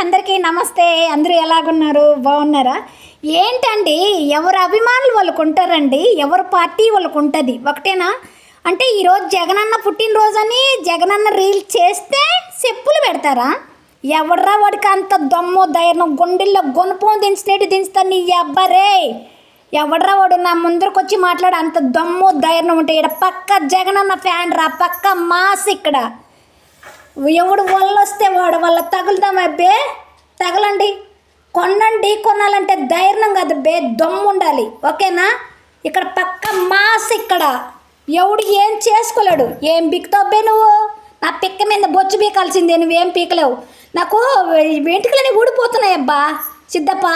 అందరికీ నమస్తే. అందరూ ఎలాగున్నారు? బాగున్నారా? ఏంటండి, ఎవరు అభిమానులు వాళ్ళకు ఉంటారండి, ఎవరు పార్టీ వాళ్ళకు ఉంటుంది. ఒకటేనా అంటే ఈరోజు జగనన్న పుట్టినరోజని జగనన్న రీల్ చేస్తే చెప్పులు పెడతారా? ఎవడ్రా వాడికి అంత దమ్ము ధైర్యం? గుండెల్లో గొనుపు దించినట్టు దించుతా నీ అబ్బరే. ఎవడ్రా వాడు నా ముందరకు వచ్చి మాట్లాడు అంత దమ్ము ధైర్యం ఉంటే? ఇక్కడ పక్క జగనన్న ఫ్యాన్ రా, పక్క మాస్. ఇక్కడ ఎవడు వల్ల వస్తే వాడు వల్ల తగులుదాం అబ్బే. తగలండి, కొనండి. కొనాలంటే ధైర్యం కాదు బే, దమ్ము ఉండాలి. ఓకేనా? ఇక్కడ పక్క మాస్. ఇక్కడ ఎవడు ఏం చేసుకోలేడు. ఏం పీకుతావు బే నువ్వు? నా పిక్క మీద బొచ్చు పీకాల్సిందే, నువ్వేం పీకలేవు. నాకు వెంట్రుకలని ఊడిపోతున్నాయి అబ్బా సిద్ధప్ప.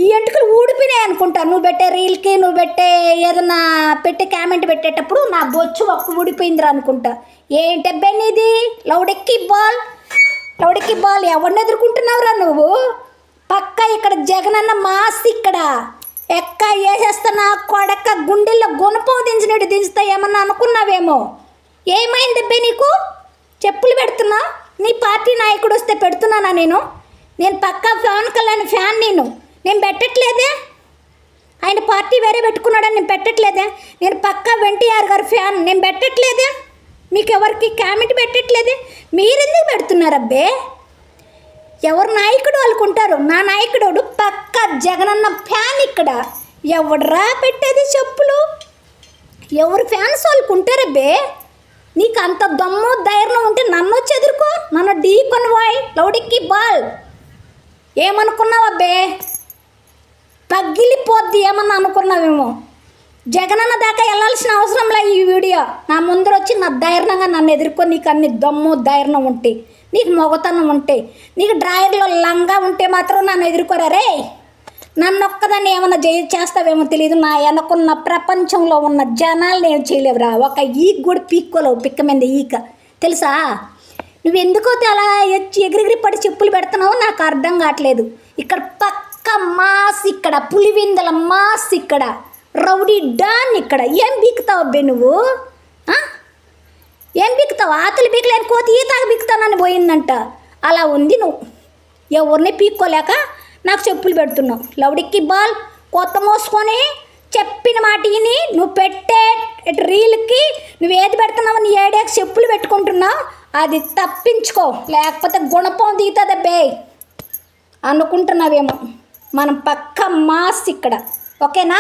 ఈ వెంట్రుకలు ఊడిపోయినాయి అనుకుంటా. నువ్వు పెట్టే రీల్కి, నువ్వు పెట్టే ఏదన్నా పెట్టి కామెంట్ పెట్టేటప్పుడు నా బొచ్చు ఒక్క ఊడిపోయిందిరా అనుకుంటా. ఏంటబ్బే నీది? లౌడెక్కి బాల్ ఎవరిని ఎదుర్కొంటున్నావురా నువ్వు? పక్క ఇక్కడ జగనన్న మాస్. ఇక్కడ ఎక్క వేసేస్తున్నా కొడక గుండెల్లో గుణపం దించినట్టు దించుతా ఏమన్నా అనుకున్నావేమో. ఏమైందబ్బే నీకు? చెప్పులు పెడుతున్నా? నీ పార్టీ నాయకుడు వస్తే పెడుతున్నానా నేను పక్కా పవన్ కళ్యాణ్ ఫ్యాన్. నేను పెట్టట్లేదే. ఆయన పార్టీ వేరే పెట్టుకున్నాడని నేను పెట్టట్లేదే. నేను పక్కా ఎన్టీఆర్ గారి ఫ్యాన్, నేను పెట్టట్లేదే. మీకు ఎవరికి కామెంట్ పెట్టట్లేదే. మీరెందుకు పెడుతున్నారబ్బే? ఎవరు నాయకుడు వాళ్ళకుంటారు. నా నాయకుడు పక్క జగనన్న ఫ్యాన్. ఇక్కడ ఎవడరా పెట్టేది చెప్పులు? ఎవరు ఫ్యాన్స్ వాళ్ళకు ఉంటారబ్బే. నీకు అంత దమ్ము ధైర్యం ఉంటే నన్ను వచ్చి ఎదుర్కో, నన్ను డీ కొనవాయ్ లౌడెక్కి బాల్. ఏమనుకున్నావబ్బే? పగిలిపోద్ది ఏమన్నా అనుకున్నావేమో. జగనన్న దాకా వెళ్ళాల్సిన అవసరంలా ఈ వీడియో. నా ముందర వచ్చి నా ధైర్యంగా నన్ను ఎదుర్కో. నీకు అన్ని దమ్ము ధైర్యం ఉంటే, నీకు మొగతనం ఉంటే, నీకు డ్రాయర్లో లంగా ఉంటే మాత్రం నన్ను ఎదుర్కోరా రే. నన్ను ఒక్కదాన్ని ఏమన్నా చేస్తావేమో తెలియదు. నా వెనకున్న ప్రపంచంలో ఉన్న జనాలు నేను చేయలేవురా. ఒక ఈక కూడా పీక్కోలేవు, పిక్క మీద ఈక. తెలుసా? నువ్వెందుకో అలా ఎగిరిగిరి పడి చెప్పులు పెడుతున్నావో నాకు అర్థం కావట్లేదు. ఇక్కడ పక్క మాస్. ఇక్కడ పులివిందల మాస్. ఇక్కడ రౌడీ డాన్. ఇక్కడ ఏం బీకుతావు అబ్బే నువ్వు? ఏం బీకుతావు? ఆతులు బీకలేని కోతి ఈతాగా బీకుతానని పోయిందంట. అలా ఉంది నువ్వు. ఎవరిని పీక్కోలేక నాకు చెప్పులు పెడుతున్నావు. లౌడెక్కి బాల్ కొత్త మోసుకొని చెప్పిన మాట విని నువ్వు పెట్టే రీల్కి నువ్వు ఏది పెడుతున్నావు, నీ ఏడియాకి చెప్పులు పెట్టుకుంటున్నావు. అది తప్పించుకో, లేకపోతే గుణపం దిగుతుందబ్బే అనుకుంటున్నావేమో. మనం పక్క మాస్ ఇక్కడ. ఓకేనా?